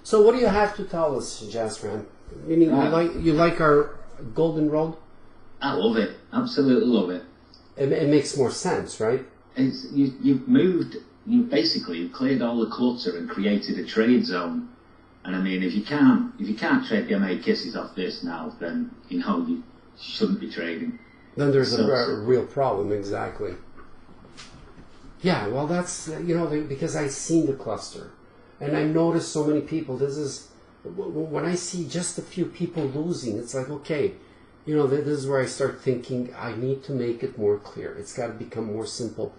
So what do you have to tell us, Jasper? Meaning you like our golden road? I love it. Absolutely love it. It makes more sense, right? It's, you've moved. You've cleared all the clutter and created a trade zone. And I mean, if you can't trade the MA kisses off this now, then you shouldn't be trading. Then there's a real problem, exactly. Yeah, well, that's because I've seen the cluster, and I noticed so many people. This is when I see just a few people losing. It's like, okay, this is where I start thinking I need to make it more clear. It's got to become more simple.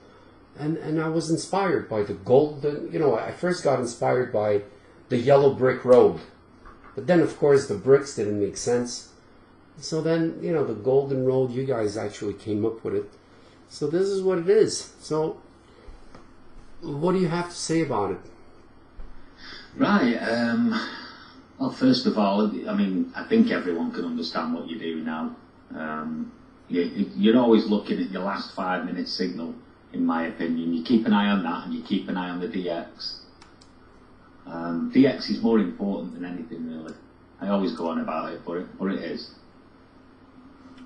And I was inspired by the golden. I first got inspired by the yellow brick road, but then of course the bricks didn't make sense. So then the golden road. You guys actually came up with it. So this is what it is. So. What do you have to say about it? Right. Well, first of all, I mean, I think everyone can understand what you do now. You're always looking at your last 5 minute signal, in my opinion. You keep an eye on that, and you keep an eye on the DX. DX is more important than anything, really. I always go on about it, but it is.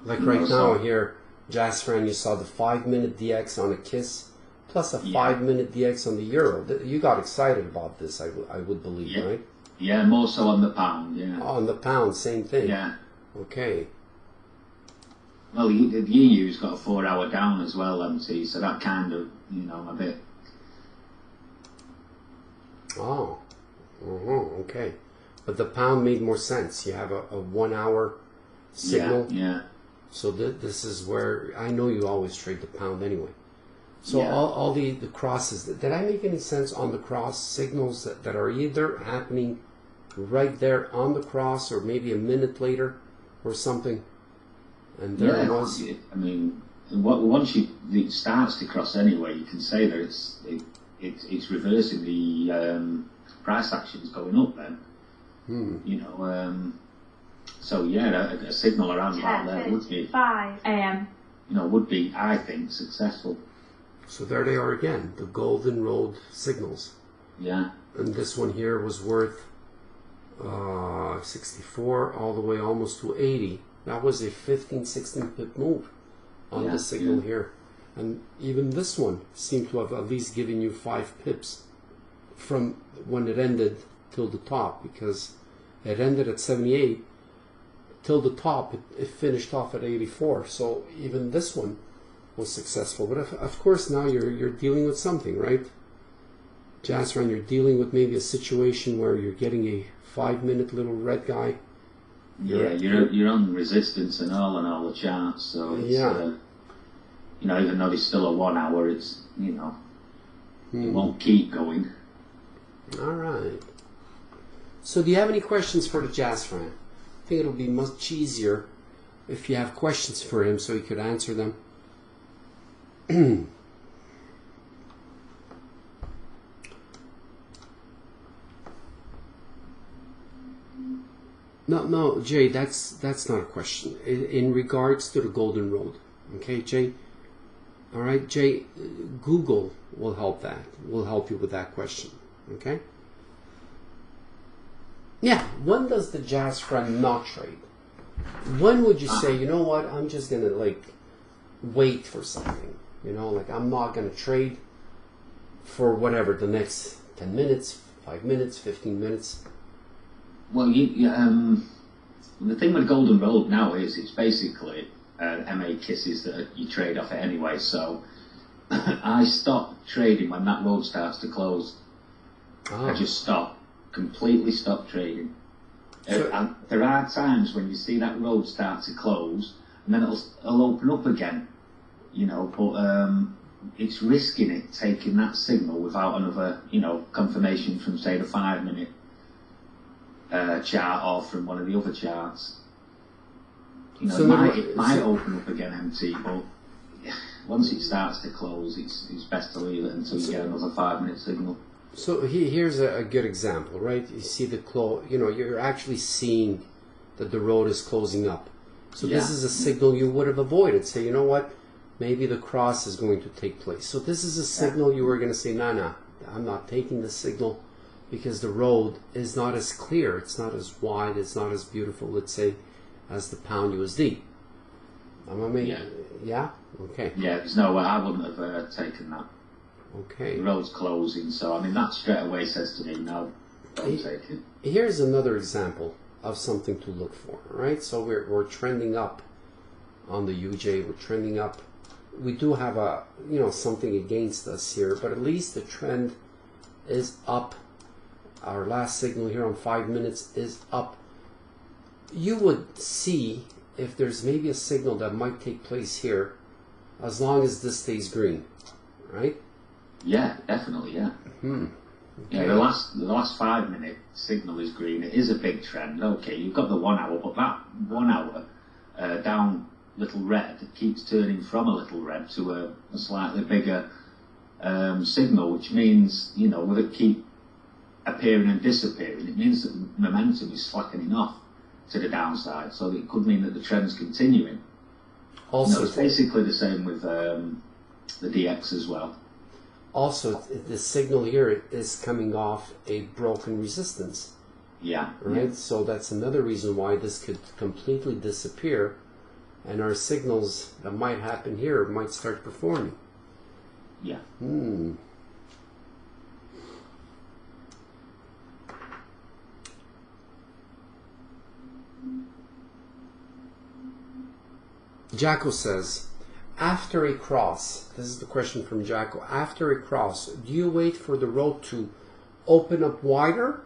Like right now here, Jasper, you saw the 5 minute DX on a kiss. Plus a 5 minute DX on the euro. You got excited about this, I would believe, right? Yeah, more so on the pound, yeah. On the pound, same thing. Yeah. Okay. Well, the EU's got a 4 hour down as well, MT, so that kind of, a bit. Oh. Okay. But the pound made more sense. You have a 1 hour signal. Yeah. So this is where, I know you always trade the pound anyway. So all the crosses, did I make any sense on the cross signals that are either happening right there on the cross or maybe a minute later or something? And there it was. I mean, once it starts to cross anyway, you can say that it's reversing the price actions going up then. So yeah, a signal around about there would be 5 a.m. Would be, I think, successful. So there they are again, the golden road signals. Yeah. And this one here was worth 64 all the way almost to 80. That was a 15-16 pip move on the signal here. And even this one seemed to have at least given you 5 pips from when it ended till the top, because it ended at 78 till the top. It finished off at 84. So even this one was successful. But of course now you're dealing with something, right? Jasper, you're dealing with maybe a situation where you're getting a 5 minute little red guy. You're on resistance and all the charts, so it's, even though it's still a 1 hour, it's it won't keep going. All right. So do you have any questions for the Jasper? I think it'll be much easier if you have questions for him so he could answer them. No, Jay, that's not a question. In regards to the golden road, okay, Jay. All right, Jay. Google will help you with that question, okay? Yeah. When does the Jasper not trade? When would you say, you know what? I'm just gonna wait for something. I'm not going to trade for whatever, the next 10 minutes, 5 minutes, 15 minutes. Well, the thing with Golden Road now is it's basically MA kisses that you trade off it anyway. So I stop trading when that road starts to close. I just completely stop trading. And there are times when you see that road start to close and then it'll open up again. But it's risking it taking that signal without another, confirmation from, say, the 5 minute chart or from one of the other charts. It might open up again empty, but once it starts to close, it's best to leave it until you get another 5 minute signal. So here's a good example, right? You see the you're actually seeing that the road is closing up. So this is a signal you would have avoided. Say, you know what? Maybe the cross is going to take place. So this is a signal you were going to say, nah, I'm not taking the signal. because the road is not as clear, it's not as wide, it's not as beautiful, let's say, as the pound USD. Yeah? Okay. Yeah, there's no way. I wouldn't have taken that. Okay. The road's closing, so I mean that straight away says to me, no, don't take it. Here's another example of something to look for, right? So we're trending up on the UJ, we're trending up. We do have a, something against us here, but at least the trend is up. Our last signal here on 5 minutes is up. You would see if there's maybe a signal that might take place here, as long as this stays green, right? Yeah, definitely, yeah. Okay. Yeah, the last 5 minute signal is green. It is a big trend. Okay, you've got the 1 hour, but that 1 hour down little red keeps turning from a little red to a slightly bigger signal, which means, with it keep appearing and disappearing, it means that the momentum is slackening off to the downside, so it could mean that the trend's continuing. Also, it's basically the same with the DX as well. Also, the signal here is coming off a broken resistance. Yeah. Right? Yeah. So that's another reason why this could completely disappear, and our signals that might happen here might start performing. Yeah. Jacko says, after a cross, this is the question from Jacko, after a cross, do you wait for the road to open up wider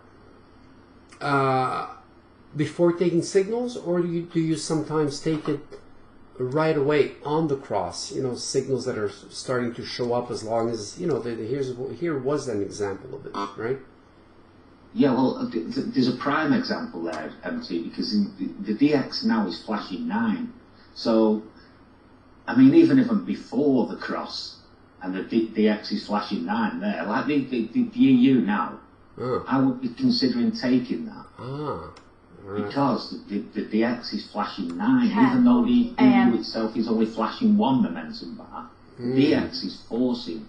before taking signals, or do you sometimes take it right away on the cross, signals that are starting to show up, as long as, here was an example of it, right? Yeah, well, there's a prime example there, MT, because the DX now is flashing 9. So, I mean, even if I'm before the cross and the DX is flashing 9 there, like the EU now, I would be considering taking that. Right. Because the DX is flashing 9, even though the EU itself is only flashing 1 momentum bar, the DX is forcing.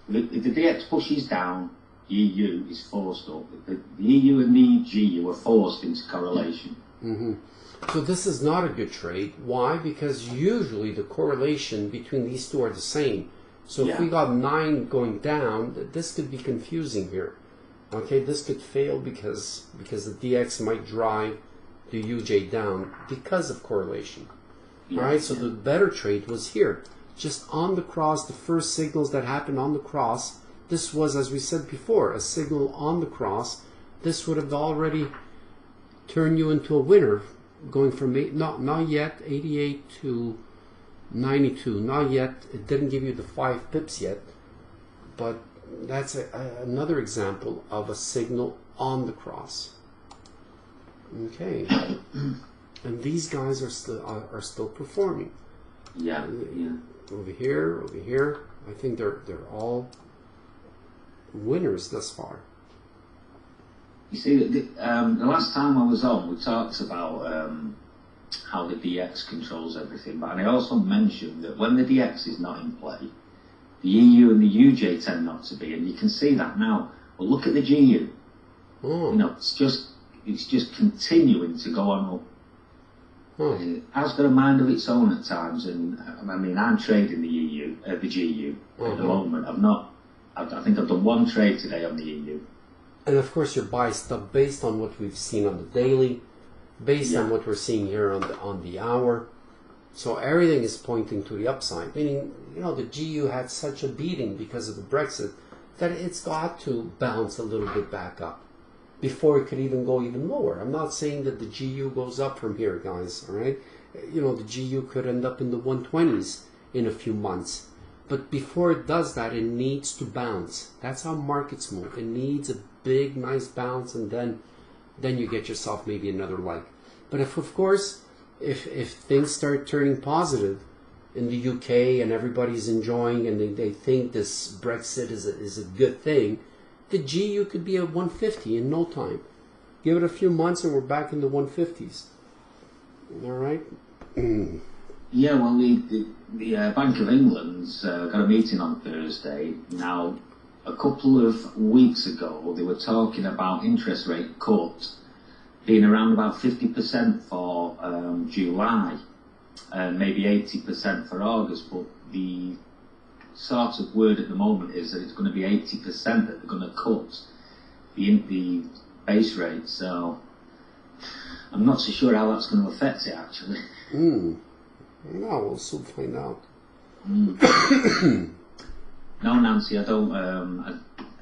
If the DX pushes down, the EU is forced up. The EU and the GU are forced into correlation. So this is not a good trade. Why? Because usually the correlation between these two are the same. So if we got 9 going down, this could be confusing here. Okay, this could fail because the DX might drive the UJ down because of correlation. All right, so the better trade was here. Just on the cross, the first signals that happened on the cross, this was, as we said before, a signal on the cross. This would have already turned you into a winner, going from not yet 88 to 92. Not yet. It didn't give you the 5 pips yet, but that's another example of a signal on the cross. Okay, and these guys are still performing. Yeah. Over here. I think they're all winners thus far. You see, the last time I was on, we talked about how the DX controls everything, but I also mentioned that when the DX is not in play, the EU and the UJ tend not to be, and you can see that now. Well, look at the GU. It's just continuing to go on up. It has got a mind of its own at times, and I mean, I'm trading the GU at the moment. I think I've done 1 trade today on the EU. And of course, you're biased up based on what we've seen on the daily, based on what we're seeing here on the hour. So everything is pointing to the upside. Meaning, the GU had such a beating because of the Brexit that it's got to bounce a little bit back up before it could even go even lower. I'm not saying that the GU goes up from here, guys. All right, the GU could end up in the 120s in a few months. But before it does that, it needs to bounce. That's how markets move. It needs a big, nice bounce, and then you get yourself maybe another leg. But if things start turning positive in the UK and everybody's enjoying and they think this Brexit is a good thing, the GU could be at 150 in no time. Give it a few months and we're back in the 150s. All right? Yeah, well, the Bank of England's got a meeting on Thursday. Now, a couple of weeks ago, they were talking about interest rate cut being around about 50% for July, and maybe 80% for August, but the sort of word at the moment is that it's going to be 80% that they're going to cut the base rate, so I'm not so sure how that's going to affect it, actually. No, we'll soon find out. No, Nancy, I don't. I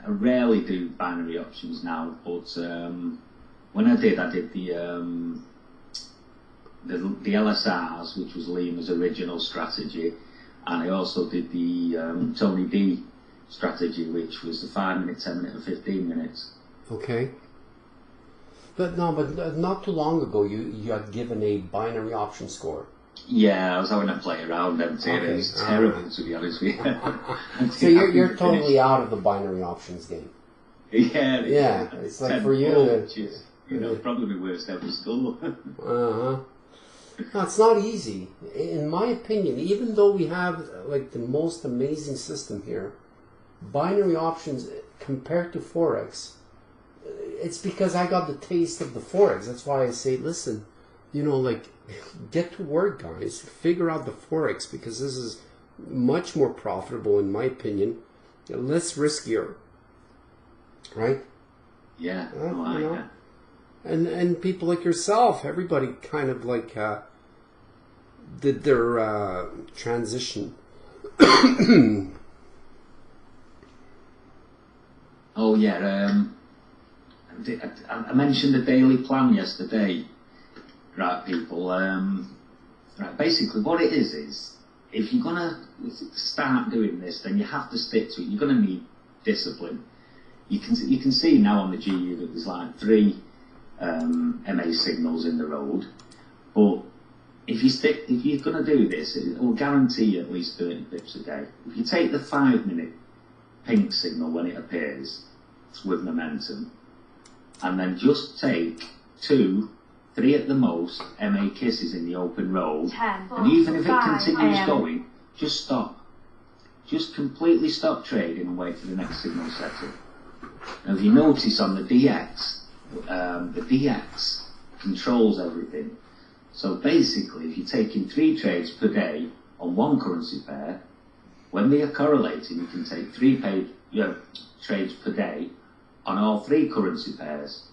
rarely do binary options now, but when I did the LSRs, which was Lima's original strategy, and I also did the Tony D strategy, which was the 5 minute, 10 minute, and 15 minutes. Okay. But not too long ago, you had given a binary option score. Yeah, I was having to play around and it was terrible, to be honest with you. So you're totally out of the binary options game. Yeah, it's like for you, probably worst ever school. No, it's not easy. In my opinion, even though we have like the most amazing system here, binary options compared to Forex, it's because I got the taste of the Forex. That's why I say, listen, get to work, guys. Figure out the Forex, because this is much more profitable, in my opinion, less riskier, right? Yeah, And people like yourself, everybody kind of like did their transition. Oh yeah, I mentioned the daily plan yesterday, right, people? Right, basically what it is if you're gonna start doing this, then you have to stick to it. You're gonna need discipline. You can see now on the GU that there's like 3 MA signals in the road, but if you're going to do this, it will guarantee you at least 30 pips a day. If you take the 5 minute pink signal when it appears with momentum, and then just take 2, 3 at the most MA kisses in the open road, and even if it continues going, just stop. Just completely stop trading and wait for the next signal setting. Now if you notice on the DX, the DX controls everything. So basically, if you're taking 3 trades per day on one currency pair, when they are correlating, you can take 3 trades per day on all 3 currency pairs.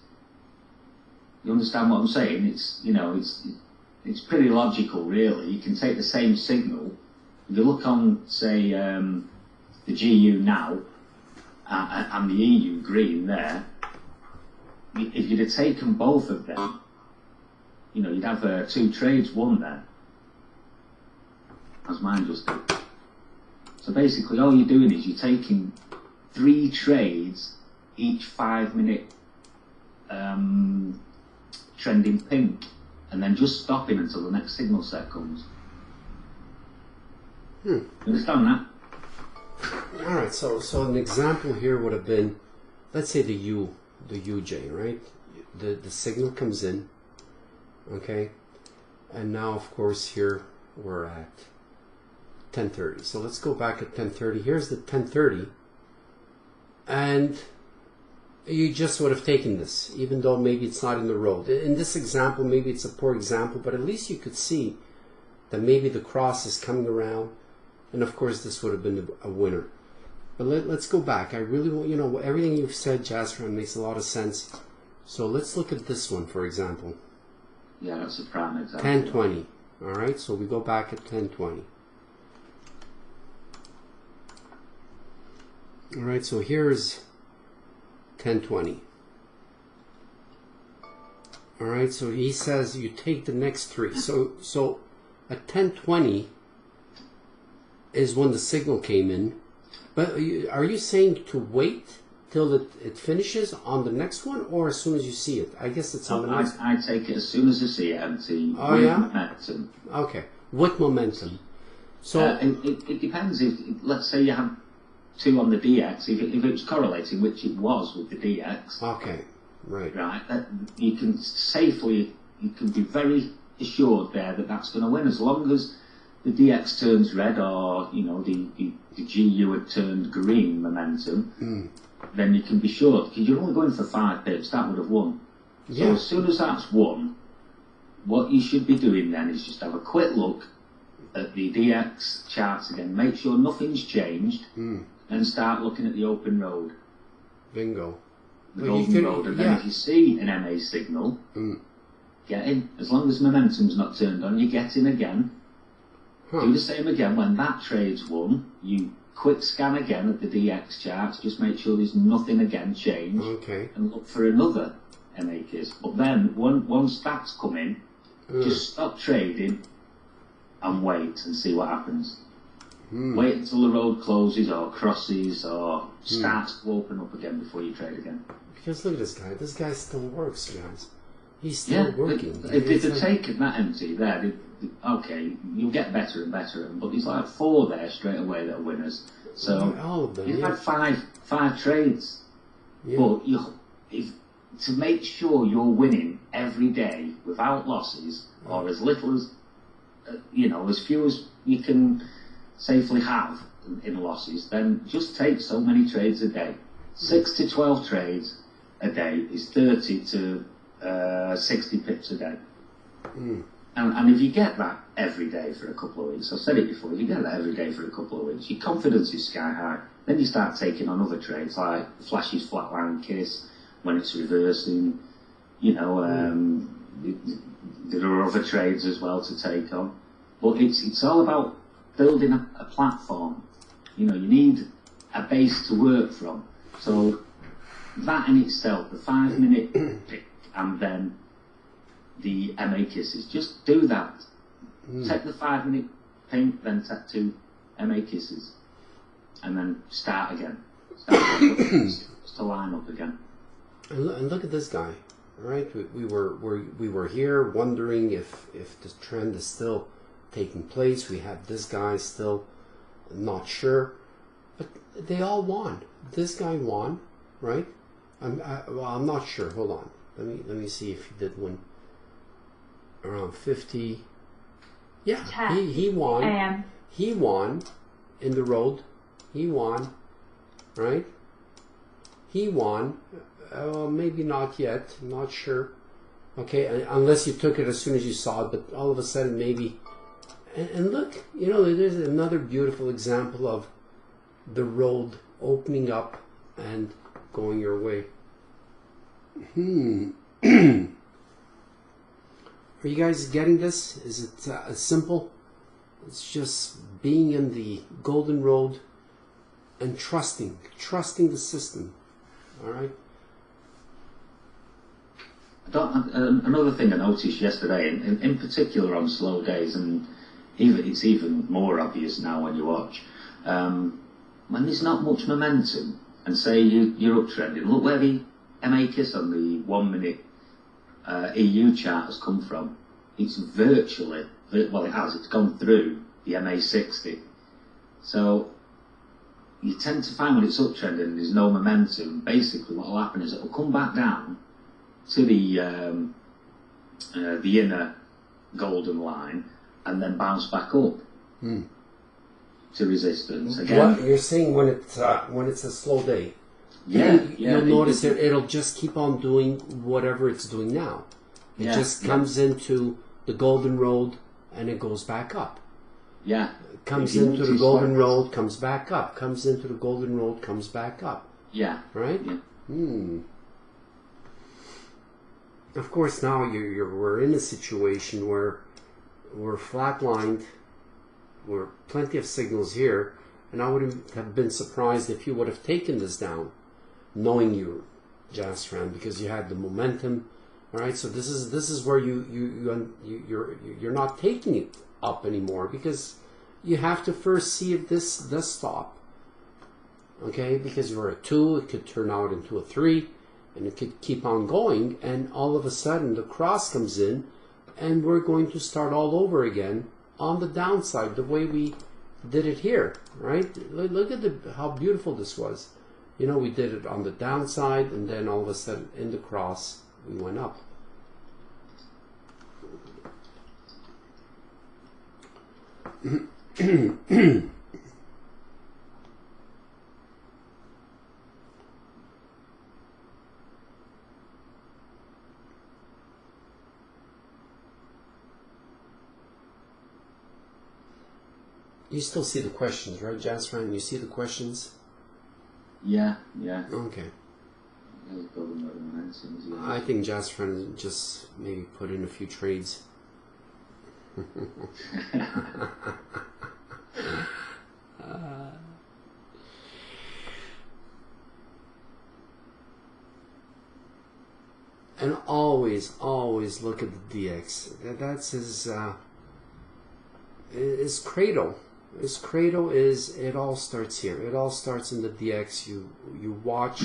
You understand what I'm saying? It's pretty logical, really. You can take the same signal. If you look on, say, the GU now and the EU green there, if you'd have taken both of them, you'd have 2 trades won there, as mine just did. So basically all you're doing is you're taking 3 trades each 5 minute trending pink, and then just stopping until the next signal set comes. You understand that? Alright, so an example here would have been, let's say the UJ, right? The signal comes in, okay? And now, of course, here we're at 10:30. So let's go back at 10:30. Here's the 10:30. And you just would have taken this, even though maybe it's not in the road. In this example, maybe it's a poor example, but at least you could see that maybe the cross is coming around. And of course, this would have been a winner. But let's go back. I really want, everything you've said, Jasper, makes a lot of sense. So let's look at this one, for example. Yeah, that's a prime example. 10:20. All right, so we go back at 10:20. All right, so here's 10:20. All right, so he says you take the next 3. So at 10:20 is when the signal came in. But are you saying to wait till it finishes on the next one, or as soon as you see it? I guess it's on the next. I take it as soon as I see it and see momentum. Okay, with momentum. So it depends. If let's say you have 2 on the DX, if it was correlating, which it was with the DX. Okay, right. Right, you can be very assured there that that's going to win, as long as the DX turns red, or the GU had turned green momentum, then you can be sure, because you're only going for 5 pips, that would have won. So as soon as that's won, what you should be doing then is just have a quick look at the DX charts again, make sure nothing's changed, and start looking at the open road. Bingo. The golden road, and then if you see an MA signal, get in. As long as momentum's not turned on, you get in again. Do the same again. When that trade's won, you quick scan again at the DX charts, just make sure there's nothing again changed, and look for another MA kiss. But then, once that's come in, just stop trading and wait and see what happens. Wait until the road closes or crosses or starts to open up again before you trade again. Because look at this guy. This guy still works, guys. He's still working. If they'd taken that empty there, okay, you'll get better and better. But there's like 4 there straight away that are winners. So all of them, you've had five trades. But to make sure you're winning every day without losses, or as little as as few as you can safely have in losses, then just take so many trades a day. 6 to 12 trades a day is 30 to 60 pips a day. And if you get that every day for a couple of weeks, I've said it before, if you get that every day for a couple of weeks, your confidence is sky high. Then you start taking on other trades like Flash's flatline kiss when it's reversing. There are other trades as well to take on. But it's all about building a platform. You need a base to work from. So that in itself, the 5-minute pick, and then the MA kisses, just do that. Take the 5-minute pink, then take 2 MA kisses, and then start again. Just to line up again. And look at this guy, right? We were here wondering if the trend is still taking place. We have this guy still not sure, but they all won. This guy won, right? I'm not sure. Hold on. Let me see if he did win around 50. Yeah, he won. He won in the road. He won, right? He won. Maybe not yet. I'm not sure. Okay, unless you took it as soon as you saw it, but all of a sudden maybe. And look, there's another beautiful example of the road opening up and going your way. Are you guys getting this? Is it simple? It's just being in the golden road and trusting the system. All right. Another thing I noticed yesterday, in particular on slow days, and it's even more obvious now when you watch, when there's not much momentum, and say you're uptrending, look where the MA kiss on the 1-minute EU chart has come from. It's virtually, it's gone through the MA60. So you tend to find when it's uptrending and there's no momentum, basically what will happen is it will come back down to the inner golden line and then bounce back up to resistance again. What you're saying when it's a slow day? You'll notice it'll just keep on doing whatever it's doing now. It just comes into the golden road and it goes back up. Yeah. It comes into the golden road, comes back up. Comes into the golden road, comes back up. Yeah. Right? Yeah. Of course, now we're in a situation where we're flatlined. We're plenty of signals here, and I wouldn't have been surprised if you would have taken this down, knowing you, Jazz friend, because you had the momentum. All right, so this is where you're not taking it up anymore because you have to first see if this does stop. Okay, because you're a 2, it could turn out into a 3. And it could keep on going, and all of a sudden the cross comes in, and we're going to start all over again on the downside, the way we did it here, right? Look at how beautiful this was. We did it on the downside, and then all of a sudden in the cross we went up. You still see the questions, right, Jasfran? You see the questions? Yeah. Okay. I think Jasfran just maybe put in a few trades. And always look at the DX. That's his cradle. His cradle is, it all starts here. It all starts in the DX. You watch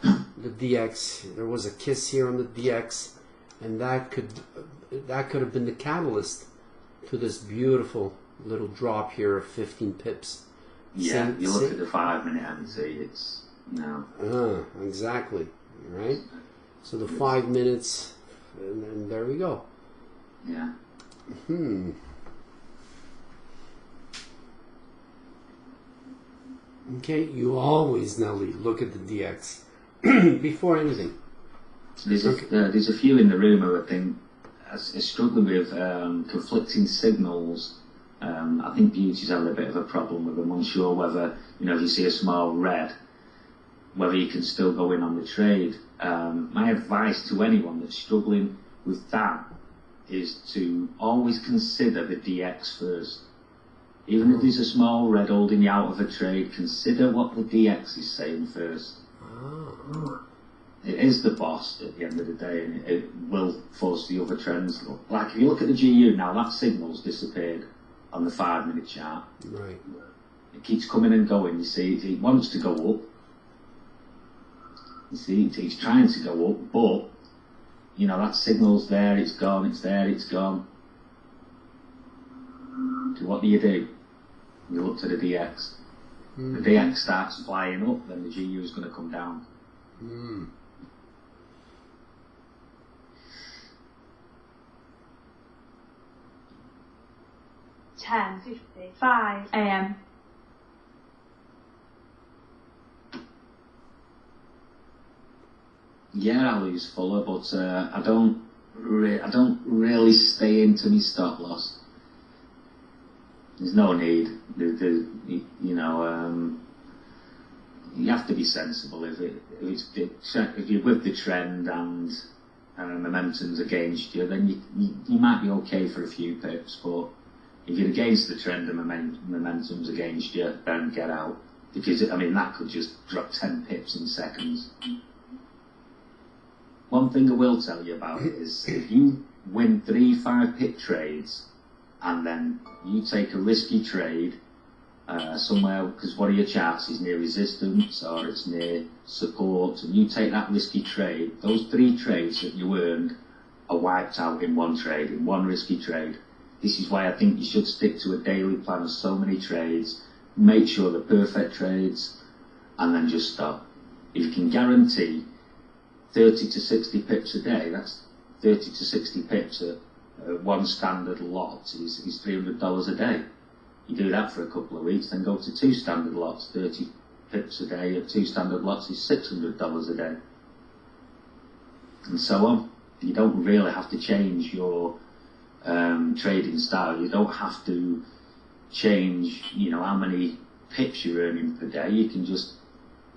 the DX. There was a kiss here on the DX, and that could have been the catalyst to this beautiful little drop here of 15 pips. Yeah, you look at the 5 minute and see it's no. Exactly. Right? So the 5 minutes, and then there we go. Yeah. Okay, you always, Nelly, look at the DX before anything. There's a few in the room who I think are struggling with conflicting signals. I think Beauty's having a bit of a problem with them, unsure whether, if you see a small red, whether you can still go in on the trade. My advice to anyone that's struggling with that is to always consider the DX first. Even if there's a small red holding you out of a trade, consider what the DX is saying first. It is the boss at the end of the day, and it will force the other trends. Like if you look at the GU now, that signal's disappeared on the 5 minute chart. Right. It keeps coming and going. You see, it wants to go up. You see, it's trying to go up, but that signal's there. It's gone. It's there. It's gone. So what do? You look to the DX. The DX starts flying up, then the GU is going to come down. 10:55 a.m. Yeah, I lose fuller, but I don't really stay into my stop loss. There's no need. You have to be sensible. If you're with the trend and momentum's against you, then you might be okay for a few pips. But if you're against the trend and momentum's against you, then get out, because that could just drop 10 pips in seconds. One thing I will tell you about it is if you win 3-5 pip trades and then you take a risky trade somewhere, because one of your charts is near resistance or it's near support, and you take that risky trade, those 3 trades that you earned are wiped out in one trade, in one risky trade. This is why I think you should stick to a daily plan of so many trades, make sure they're perfect trades, and then just stop. If you can guarantee 30 to 60 pips a day, that's 30 to 60 pips at one standard lot is $300 a day. You do that for a couple of weeks, then go to 2 standard lots, 30 pips a day at 2 standard lots is $600 a day. And so on. You don't really have to change your trading style. You don't have to change, how many pips you're earning per day. You can just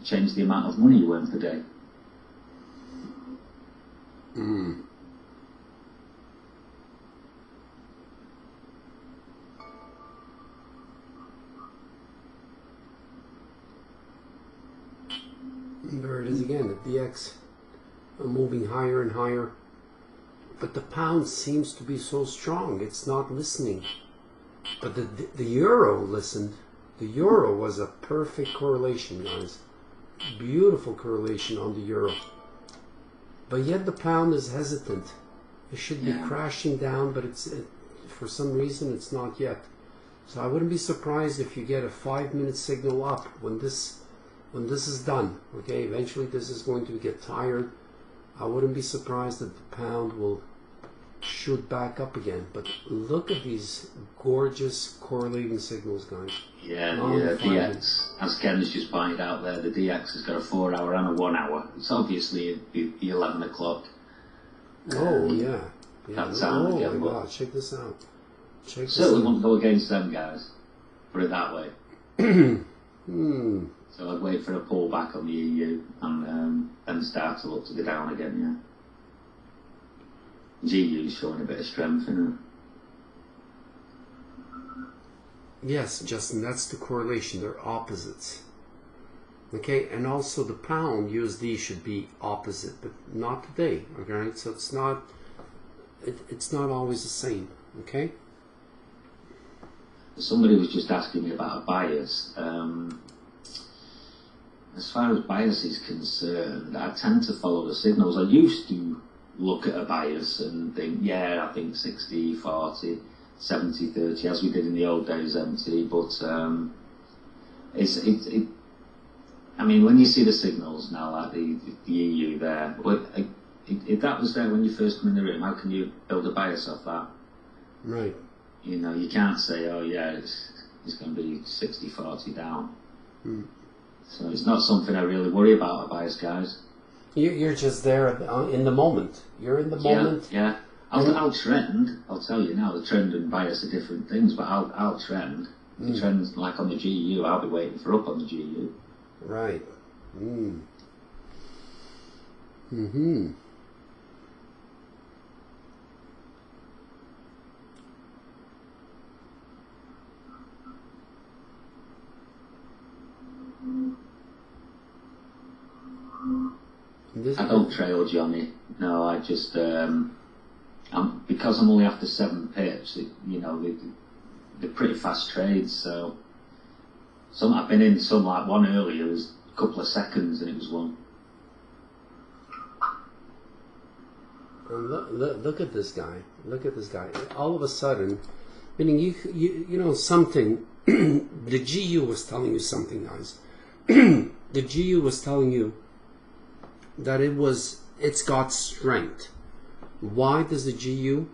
change the amount of money you earn per day. There it is again, the DX moving higher and higher. But the pound seems to be so strong, it's not listening. But the euro listened. The euro was a perfect correlation, guys. Beautiful correlation on the euro. But yet the pound is hesitant. It should be crashing down, but for some reason it's not yet. So I wouldn't be surprised if you get a 5-minute signal up when this is done. Okay, eventually this is going to get tired. I wouldn't be surprised that the pound will shoot back up again. But look at these gorgeous correlating signals, guys. Yeah, DX, as Ken's just pointed out there, the DX has got a 4 hour and a 1 hour. It's obviously the 11 o'clock. Yeah. That time oh again, my but God, check this out. Check this certainly out. won't go against them guys. Put it that way. So I'd wait for a pullback on the EU and then start to look to go down again, yeah. GU's showing a bit of strength, isn't it? Yes, Justin, that's the correlation. They're opposites. Okay, and also the pound USD should be opposite, but not today. Okay, so it's not always the same. Okay. Somebody was just asking me about a bias. As far as bias is concerned, I tend to follow the signals. I used to look at a bias and think, yeah, I think 60-40, 70-30, as we did in the old days, MT. But I mean, when you see the signals now, like the EU there, if that was there when you first come in the room, how can you build a bias off that? Right. You know, you can't say, oh yeah, it's going to be 60-40 down. So it's not something I really worry about, a bias, guys. You're just there in the moment. You're in the moment. Yeah. I'll trend. I'll tell you now, the trend and bias are different things, but I'll trend. The trend, like on the GU, I'll be waiting for up on the GU. Right. I don't trail, Johnny. No, I just because I'm only after 7 pips. They're pretty fast trades. So I've been in some, like one earlier was a couple of seconds and it was one. Look at this guy. Look at this guy. All of a sudden, meaning you know something. The GU was telling you something, guys. The GU was telling you that it's got strength. Why does the GU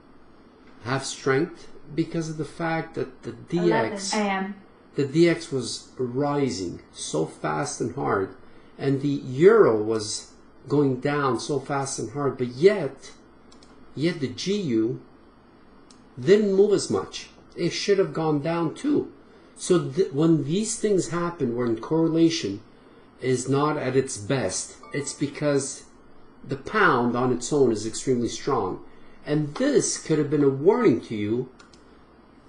have strength? Because of the fact that the DX was rising so fast and hard, and the euro was going down so fast and hard, but yet the GU didn't move as much. It should have gone down too. So when these things happen, when correlation is not at its best, it's because the pound on its own is extremely strong. And this could have been a warning to you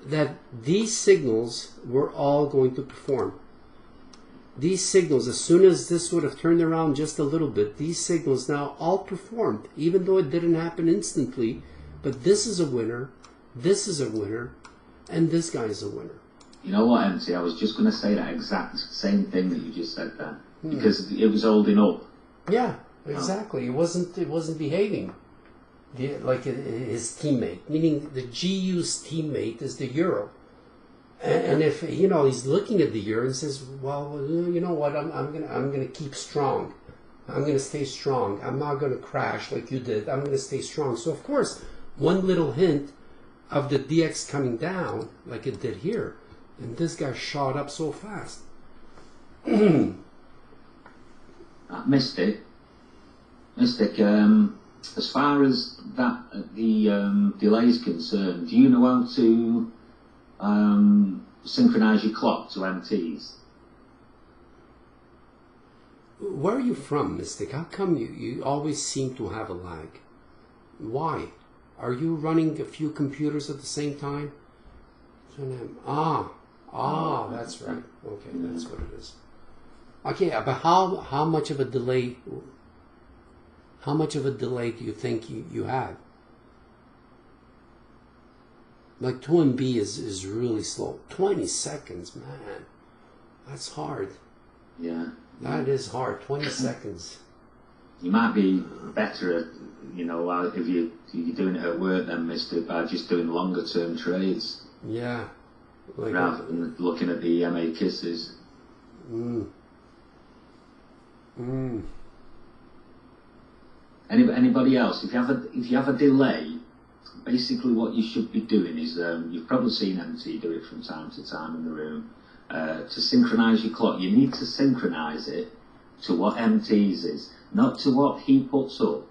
that these signals were all going to perform. These signals, as soon as this would have turned around just a little bit, these signals now all performed, even though it didn't happen instantly. But this is a winner, this is a winner, and this guy is a winner. You know what, MC? I was just going to say that exact same thing that you just said there, because it was holding up. Yeah, exactly. It wasn't behaving like his teammate, meaning the GU's teammate is the euro. And if he's looking at the euro and says, well, you know what, I'm gonna keep strong. I'm gonna stay strong. I'm not gonna crash like you did. I'm gonna stay strong. So of course, one little hint of the DX coming down, like it did here, and this guy shot up so fast. Mystic. As far as that the delay is concerned, do you know how to synchronize your clock to MTs? Where are you from, Mystic? How come you always seem to have a lag? Why? Are you running a few computers at the same time? That's right. Okay, that's what it is. Okay, but how much of a delay? How much of a delay do you think you have? Like 2MB is really slow. 20 seconds, man. That's hard. Yeah. That is hard. 20 seconds. You might be better at, if you're doing it at work then, Mister, by just doing longer term trades. Yeah. Rather than looking at the MA kisses. Anybody else? If you have a delay basically what you should be doing is, you've probably seen MT do it from time to time in the room, to synchronise your clock. You need to synchronise it to what MT's is, not to what he puts up,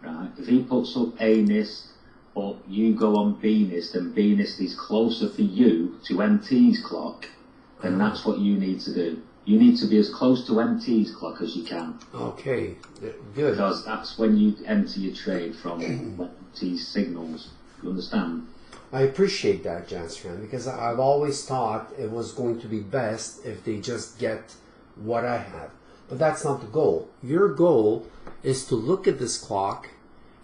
right? If he puts up A NIST, but you go on B NIST, and B NIST is closer for you to MT's clock, then that's what you need to do. You need to be as close to MT's clock as you can. Okay, good. Because that's when you enter your trade from MT's signals. You understand? I appreciate that, Jasfran, because I've always thought it was going to be best if they just get what I have. But that's not the goal. Your goal is to look at this clock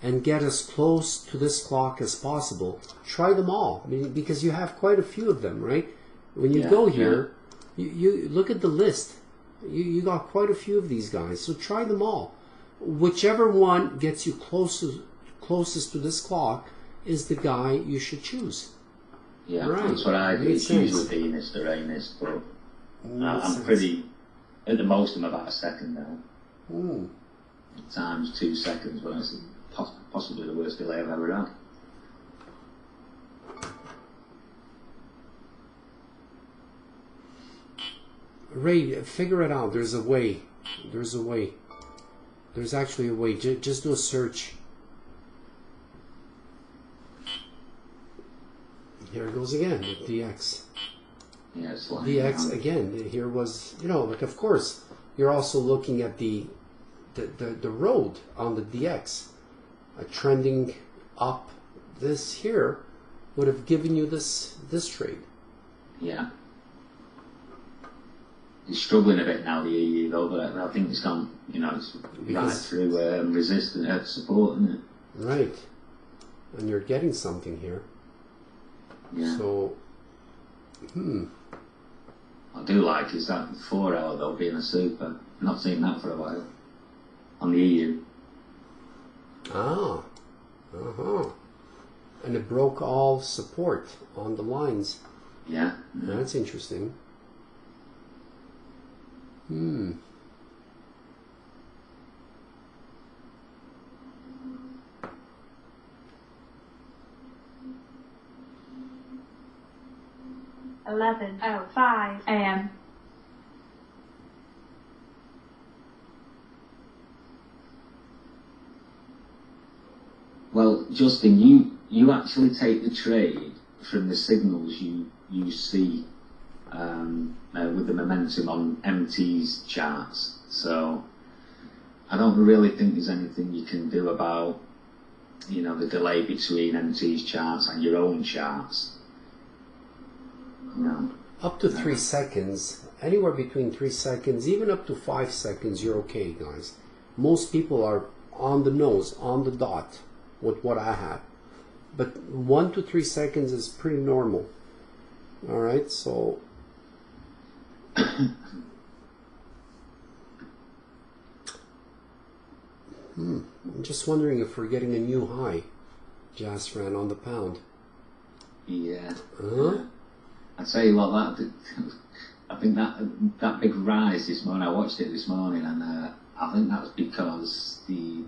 and get as close to this clock as possible. Try them all, I mean, because you have quite a few of them, right? When you go here, you look at the list. You got quite a few of these guys, so try them all. Whichever one gets you closest to this clock is the guy you should choose. Yeah, right. That's what I do. It's usually B NIST or A NIST, but I'm pretty, at the most I'm about a second now. Times 2 seconds, but that's possibly the worst delay I've ever had. Ray, figure it out. There's a way. There's a way. There's actually a way. Just do a search. Here it goes again with DX. Yeah, it's like DX again. Here was, like, of course, you're also looking at the road on the DX. Trending up, this here would have given you this trade. Yeah. It's struggling a bit now, the EU, though, but I think it's gone, it's right through resistance, support, isn't it? Right. And you're getting something here. Yeah. So, I do like is that 4 hour, though, being a super. Not seen that for a while. On the EU. Ah. Uh-huh. And it broke all support on the lines. Yeah. That's interesting. 11:05 a.m. Well, Justin, you actually take the trade from the signals you see with the momentum on MT's charts. So I don't really think there's anything you can do about the delay between MT's charts and your own charts. Up to 3 seconds, anywhere between 3 seconds, even up to 5 seconds, you're okay, guys. Most people are on the nose, on the dot with what I have. But 1 to 3 seconds is pretty normal. Alright, so I'm just wondering if we're getting a new high, Jasfran, on the pound. Yeah. Uh-huh. I tell you what, I think that big rise this morning, I watched it this morning, and I think that's because the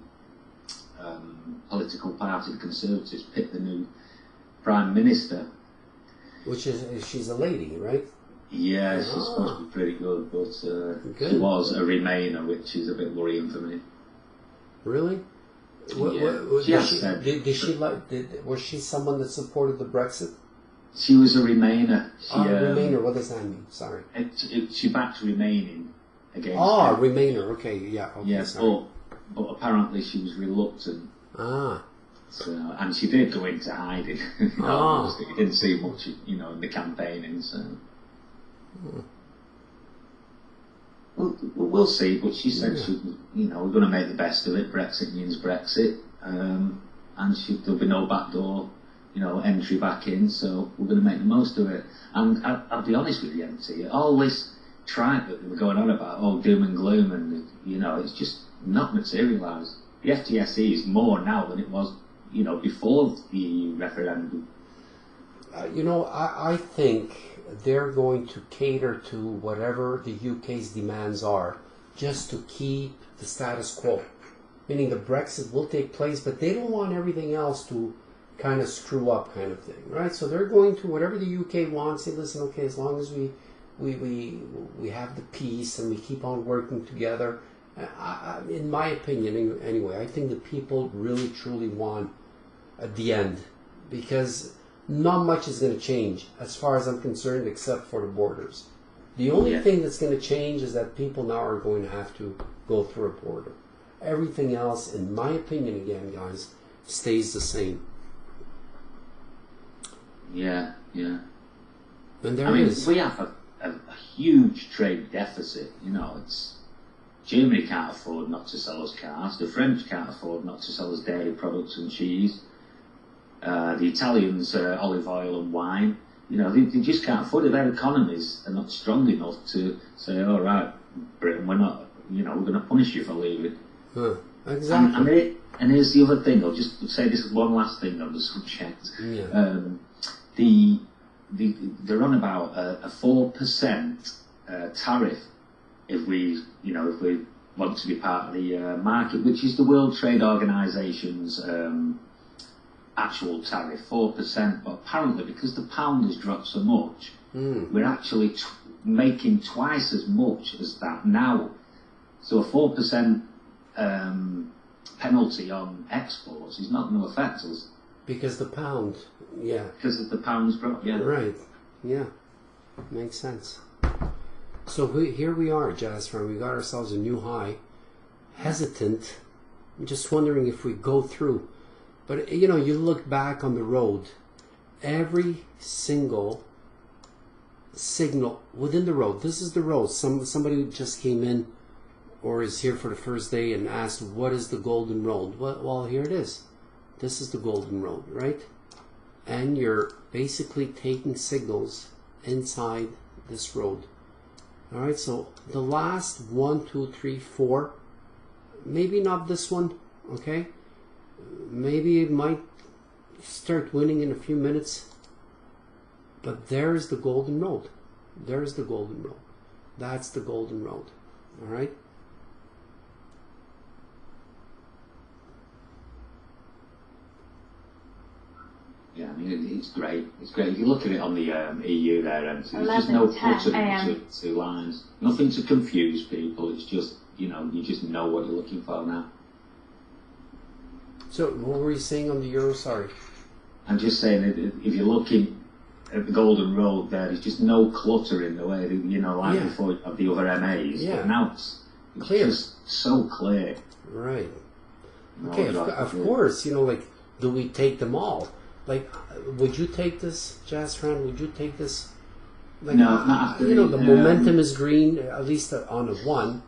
political party, the Conservatives, picked the new Prime Minister. Which is, she's a lady, right? Yeah, she's supposed to be pretty good, but she was a Remainer, which is a bit worrying for me. Really? Was she someone that supported the Brexit? She was a Remainer. Remainer, what does that mean? Sorry. She backed remaining against. Remainer, okay, yeah. Okay, yes, but apparently she was reluctant. So, and she did go into hiding. You didn't see much, in the campaigning. So, we'll see. But she said, we're going to make the best of it. Brexit means Brexit, and there'll be no backdoor, entry back in. So we're going to make the most of it. And I'll be honest with you, MT, all this tripe that they were going on about, doom and gloom, and it's just not materialised. The FTSE is more now than it was, before the EU referendum. I think they're going to cater to whatever the UK's demands are, just to keep the status quo. Meaning the Brexit will take place, but they don't want everything else to kind of screw up kind of thing, right? So they're going to whatever the UK wants. Say, listen, okay, as long as we have the peace and we keep on working together. In my opinion, anyway, I think the people really truly won at the end, because not much is going to change as far as I'm concerned, except for the borders. The only thing that's going to change is that people now are going to have to go through a border. Everything else, in my opinion, again, guys, stays the same. Yeah, yeah. And there I mean, is. we have a huge trade deficit. You know, it's Germany can't afford not to sell us cars. The French can't afford not to sell us dairy products and cheese. The Italians, olive oil and wine. You know, they just can't afford it. Their economies are not strong enough to say, all right, Britain, we're not, you know, we're going to punish you for leaving. Exactly. And here's the other thing. I'll just say this is one last thing on the subject. Yeah. They're on about a 4% tariff if we want to be part of the market, which is the World Trade Organization's actual tariff, 4%. But apparently, because the pound has dropped so much, we're actually making twice as much as that now. So a 4% penalty on exports is not going to affect us. Because the pound, yeah. Because of the pound's drop, yeah. Right, yeah. Makes sense. So here we are, Jasper. We got ourselves a new high. Hesitant. I'm just wondering if we go through. But, you know, you look back on the road. Every single signal within the road. This is the road. Somebody just came in or is here for the first day and asked, what is the golden road? Well, here it is. This is the golden road, right? And you're basically taking signals inside this road. All right, so the last 1, 2, 3, 4, maybe not this one, okay? Maybe it might start winning in a few minutes, but there's the golden road. There's the golden road. That's the golden road, all right? Yeah, I mean, it's great. It's great. If you look at it on the EU there, and there's just no clutter between two lines. Nothing to confuse people. It's just, you know, you just know what you're looking for now. So, what were you saying on the euro? Sorry. I'm just saying that if you're looking at the golden road there, there's just no clutter in the way, you know, like before of the other MAs. Yeah. But now it's clear. Just so clear. Right. Okay, of course, you know, like, do we take them all? Like, would you take this, Jasfran? Would you take this? Like, no, not after. You know, the momentum is green, at least on a 1.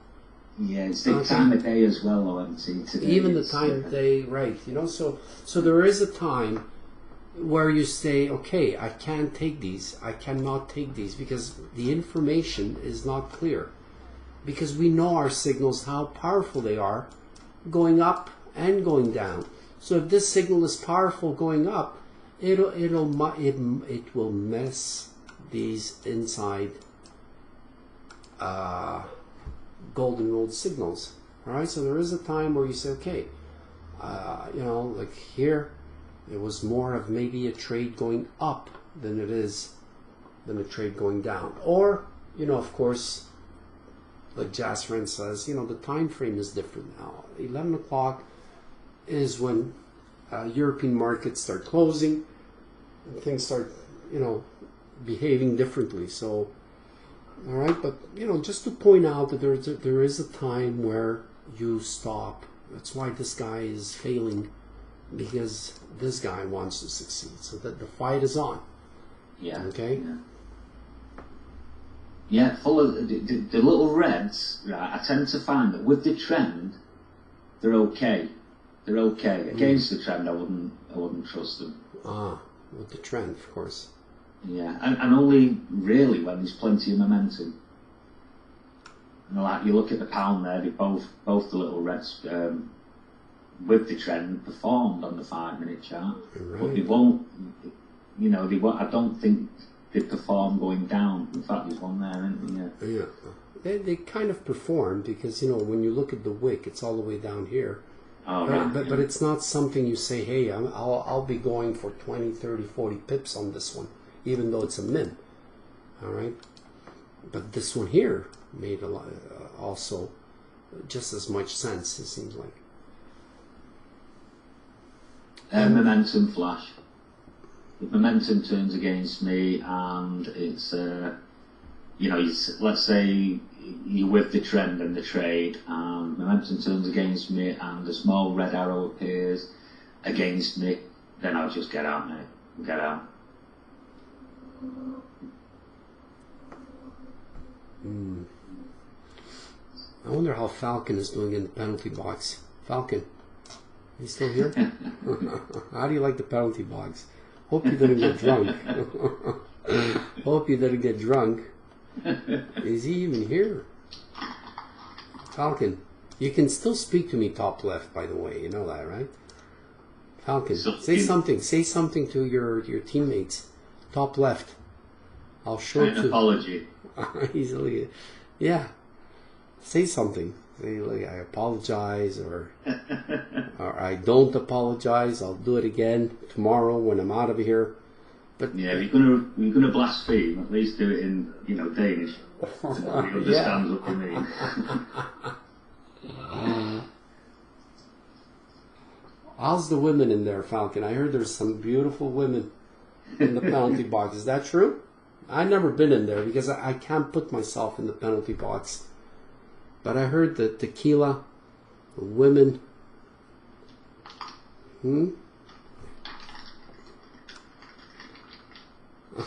Yeah, it's the time of day as well, OMT. Today. Even the time of day, right? You know, so there is a time where you say, okay, I can't take these. I cannot take these because the information is not clear. Because we know our signals, how powerful they are, going up and going down. So if this signal is powerful going up, it will mess these inside golden road signals. All right, so there is a time where you say, okay, you know, like here, it was more of maybe a trade going up than it is than a trade going down. Or, you know, of course, like Jasfran says, you know, the time frame is different now. 11 o'clock is when European markets start closing and things start, you know, behaving differently. So, all right, but, you know, just to point out that there is a time where you stop. That's why this guy is failing, because this guy wants to succeed. So that the fight is on. Yeah. Okay? Yeah, full of the little reds, right, I tend to find that with the trend, they're okay. They're okay. Against the trend, I wouldn't trust them. With the trend, of course. Yeah, and only really when there's plenty of momentum. And like you look at the pound there, they both the little reds with the trend performed on the 5-minute chart, Right. but they won't. You know, they won't. I don't think they perform going down. In fact, there's one there, isn't there? Yeah. They kind of perform because, you know, when you look at the wick, it's all the way down here. Oh, right. But it's not something you say, hey, I'll be going for 20, 30, 40 pips on this one, even though it's a min. All right? But this one here made a lot, also just as much sense, it seems like. Momentum flash. If momentum turns against me and it's, let's say you're with the trend and the trade and momentum turns against me and a small red arrow appears against me, then I'll just get out, mate. Get out. I wonder how Falcon is doing in the penalty box. Falcon, you still here? How do you like the penalty box? Hope you didn't get drunk. Hope you didn't get drunk. Is he even here? Falcon, you can still speak to me top left, by the way. You know that, right? Falcon, say something. Say something to your teammates. Top left. I'll show An apology. Easily. Yeah. Say something. Say, like, I apologize, or I don't apologize. I'll do it again tomorrow when I'm out of here. But yeah, if you're gonna blaspheme, at least do it in Danish. So nobody understands what you mean. How's the women in there, Falcon? I heard there's some beautiful women in the penalty box. Is that true? I've never been in there because I can't put myself in the penalty box. But I heard that tequila, women.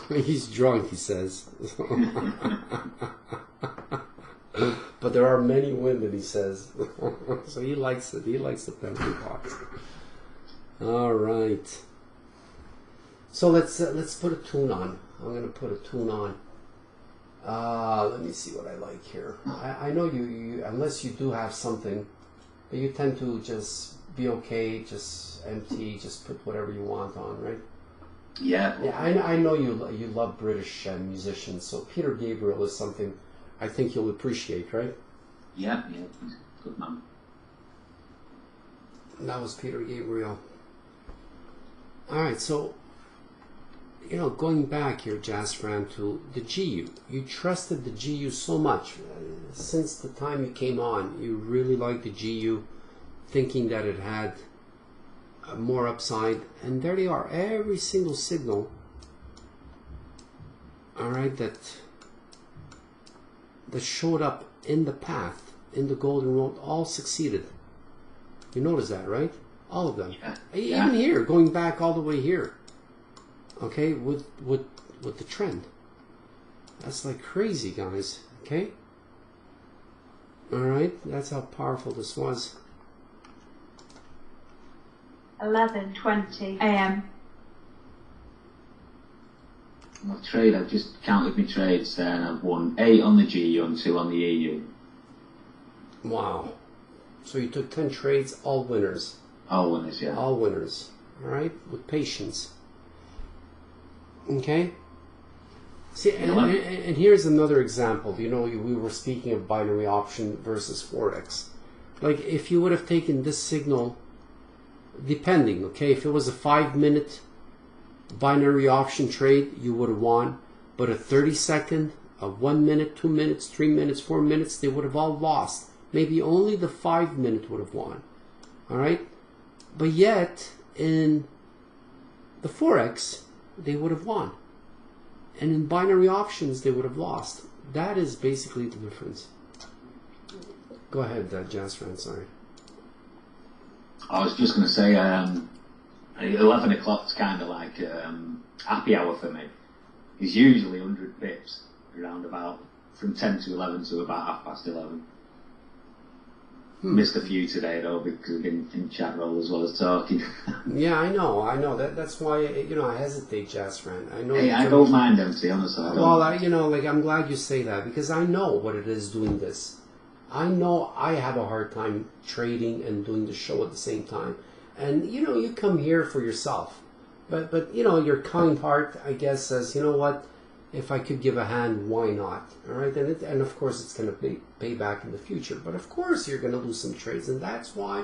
He's drunk, he says. But there are many women, he says. So he likes it. He likes the penalty box. All right. So let's put a tune on. I'm going to put a tune on. Let me see what I like here. I know you unless you do have something, but you tend to just be okay, just empty, just put whatever you want on, right? Yeah. Yeah, I know you love British musicians, so Peter Gabriel is something I think you'll appreciate, right? Yeah, he's a good man. That was Peter Gabriel. All right, so going back here, Jazz Fran, to the GU. You trusted the GU so much. Since the time you came on, you really liked the GU, thinking that it had more upside. And there they are, every single signal, all right, that showed up in the path, in the golden road, all succeeded. You notice that, right? All of them. Yeah. Even here, going back all the way here. Okay, with the trend. That's like crazy, guys. Okay? Alright, that's how powerful this was. 11:20 a.m. My trade, I've just counted my trades there and I've won 8 on the GU and 2 on the EU. Wow. So you took 10 trades, all winners. All winners, yeah. All winners. Alright? With patience. Okay? See, and here's another example. We were speaking of binary option versus Forex. Like, if you would have taken this signal, depending, okay, if it was a 5-minute binary option trade, you would have won. But a 30-second, a 1 minute, 2 minutes, 3 minutes, 4 minutes, they would have all lost. Maybe only the 5-minute would have won. Alright? But yet, in the Forex, they would have won. And in binary options, they would have lost. That is basically the difference. Go ahead, Jazz Fran, sorry. I was just going to say, 11 o'clock's kind of like happy hour for me. It's usually 100 pips, around about from 10 to 11 to about 11:30. Missed a few today though because I've been in chat roll as well as talking. Yeah, I know. That's why I hesitate, Jazz Fran. I know. Hey, I don't mind them, to be honest. Well, I'm glad you say that because I know what it is doing this. I know I have a hard time trading and doing the show at the same time. And you come here for yourself, but your kind heart, I guess, says, you know what? If I could give a hand, why not? All right, and of course it's going to pay back in the future. But of course you're going to lose some trades, and that's why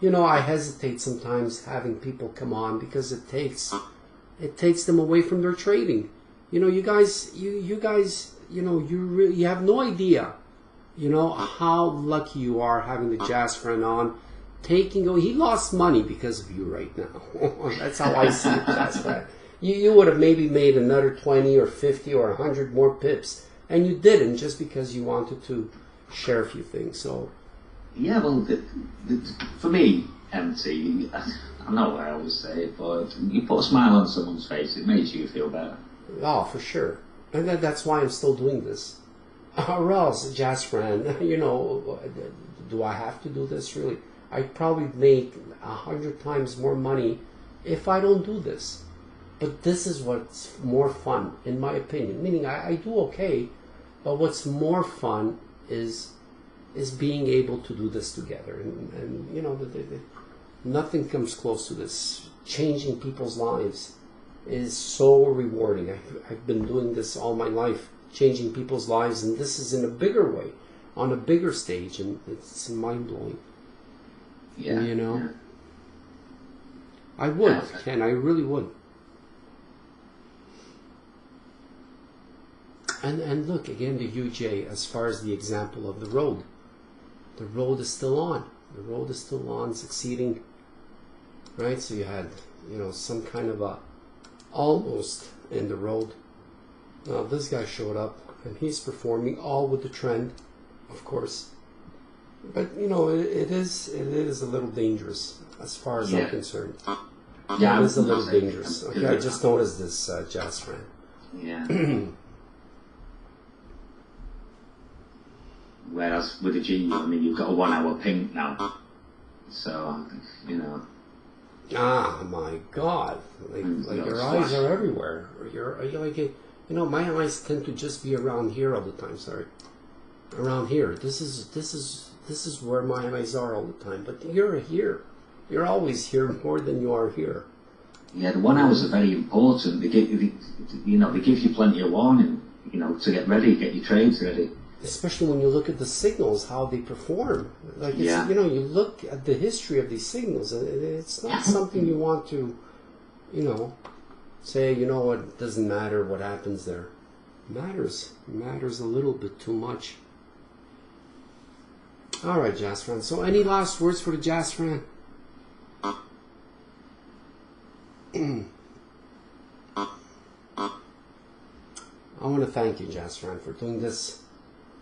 you know, I hesitate sometimes having people come on because it takes them away from their trading. You know, you guys, you know, you have no idea, you know, how lucky you are having the Jazz friend on. He lost money because of you right now. That's how I see it, Jazz friend. You would have maybe made another 20 or 50 or 100 more pips, and you didn't just because you wanted to share a few things. So yeah, well, for me, MT, I know what I always say, but you put a smile on someone's face, it makes you feel better. oh, for sure, and that's why I'm still doing this. Or else, Jazz friend, you know, do I have to do this really? I'd probably make 100 times more money if I don't do this. But this is what's more fun, in my opinion. Meaning, I do okay, but what's more fun is being able to do this together. And you know, nothing comes close to this. Changing people's lives is so rewarding. I've been doing this all my life, changing people's lives, and this is in a bigger way, on a bigger stage, and it's mind-blowing. Yeah. You know? Yeah. I would, Ken, I really would. And look, again, the UJ, as far as the example of the road is still on. The road is still on, succeeding, right? So you had, you know, some kind of a almost in the road. Now this guy showed up, and he's performing all with the trend, of course. But, you know, it is a little dangerous, as far as I'm concerned. Yeah, it is a little dangerous. Okay, I just noticed this, Jazz friend. Yeah. Whereas with the G, I mean, you've got a 1 hour pink now. So, you know. Ah, my God. Like your eyes are everywhere. You're like, you know, my eyes tend to just be around here all the time, sorry. Around here. This is where my eyes are all the time. But you're here. You're always here more than you are here. Yeah, the 1 hours are very important. They give you plenty of warning, you know, to get ready, get your trades ready. Especially when you look at the signals, how they perform. Like, it's, you know, you look at the history of these signals, and it's not something you want to, you know, say, you know what, it doesn't matter what happens there. It matters a little bit too much. All right, Jazz friend. So any last words for the Jazz friend? I want to thank you, Jazz friend, for doing this.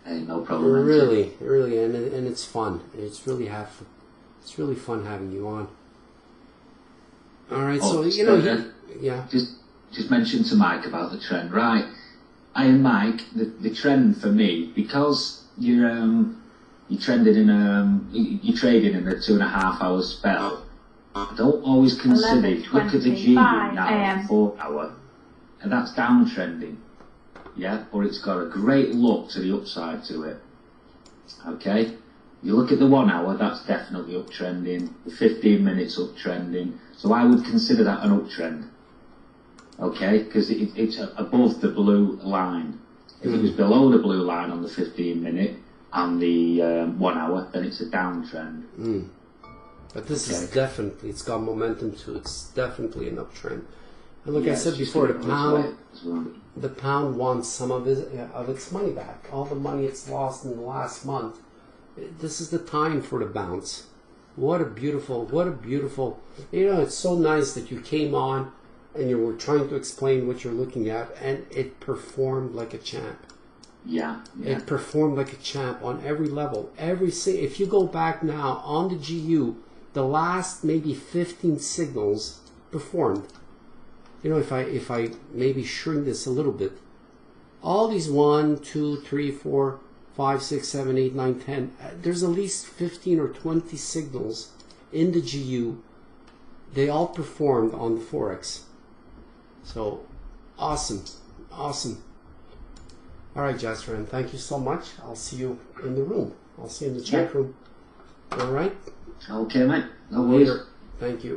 Hey, no problem. Really, and it's fun. It's really fun having you on. All right, so you know, yeah. Just mention to Mike about the trend, right? I and Mike, the trend for me, because you're trading in a 2.5 hour spell. I don't always consider. If you look at the GU now, 4 hour, and that's downtrending. Yeah, but it's got a great look to the upside to it. Okay, you look at the 1 hour, that's definitely uptrending. The 15 minutes uptrending. So I would consider that an uptrend. Okay, because it's above the blue line. If it was below the blue line on the 15 minute and the 1 hour, then it's a downtrend. But this is definitely, it's got momentum too. It's definitely an uptrend. And like I said before, the pound wants some of its money back. All the money it's lost in the last month. This is the time for the bounce. What a beautiful, you know, it's so nice that you came on and you were trying to explain what you're looking at, and it performed like a champ. Yeah. It performed like a champ on every level. If you go back now on the GU, the last maybe 15 signals performed. You know, if I maybe shrink this a little bit, all these 1, 2, 3, 4, 5, 6, 7, 8, 9, 10, there's at least 15 or 20 signals in the GU. They all performed on the Forex. So, awesome. All right, Jazz friend, thank you so much. I'll see you in the room. I'll see you in the chat room. All right? Okay, mate. No worries. Later. Thank you.